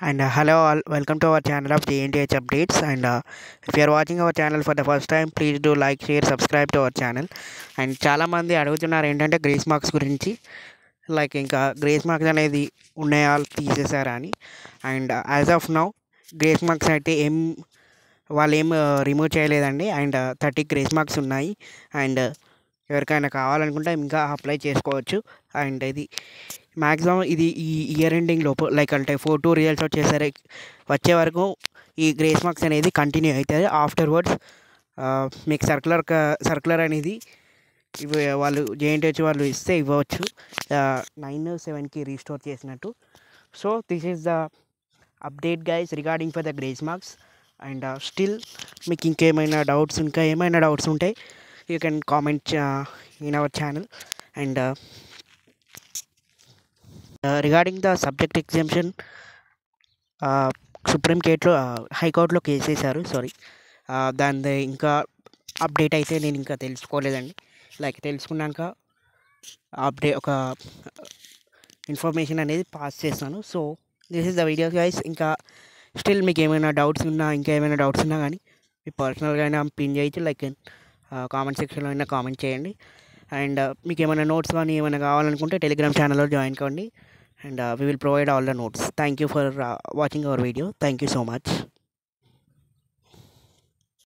And hello all, welcome to our channel of JNTH updates. And if you are watching our channel for the first time, please do like, share, subscribe to our channel. And చాలా మంది అడుగుతున్నారు ఏంటంటే grace marks గురించి, like ఇంకా grace marks అనేది ఉన్నాయా తీసేసారా అని. And as of now grace marks అయితే వాళ్ళు ఏం రిమూవ్ చేయలేదండి. అండ్ 30 గ్రేస్ మార్క్స్ ఉన్నాయి. అండ్ ఎవరికైనా కావాలనుకుంటే ఇంకా అప్లై చేసుకోవచ్చు. అండ్ ఇది మ్యాక్సిమం ఇది ఈ ఇయర్ ఎండింగ్ లోపు, లైక్ అంటే 4-2 రిజల్ట్స్ వచ్చే వరకు ఈ గ్రేస్ మార్క్స్ అనేది కంటిన్యూ అవుతుంది. ఆఫ్టర్వర్డ్స్ మీకు సర్కులర్ అనేది వాళ్ళు జేఎన్టీహెచ్ వాళ్ళు ఇస్తే ఇవ్వచ్చు 9/7కి రీస్టోర్ చేసినట్టు. So this is the update guys regarding for the grace marks. And still మీకు ఇంకా ఏమైనా డౌట్స్ ఉంటే you can comment in our channel. And regarding the subject exemption, హైకోర్టులో కేసు వేశారు. దాని ఇంకా అప్డేట్ అయితే నేను ఇంకా తెలుసుకోలేదండి. లైక్ తెలుసుకున్నాక ఒక ఇన్ఫర్మేషన్ అనేది పాస్ చేస్తాను. So this is the video guys. ఇంకా స్టిల్ మీకు ఏమైనా డౌట్స్ ఉన్నా కానీ మీ పర్సనల్గా అయినా పిన్ చేయొచ్చు, లైక్ కామెంట్ సెక్షన్లో అయినా కామెంట్ చేయండి. అండ్ మీకు ఏమైనా నోట్స్ కానీ ఏమైనా కావాలనుకుంటే టెలిగ్రామ్ ఛానల్లో జాయిన్ కండి. And we will provide all the notes. Thank you for watching our video. Thank you so much.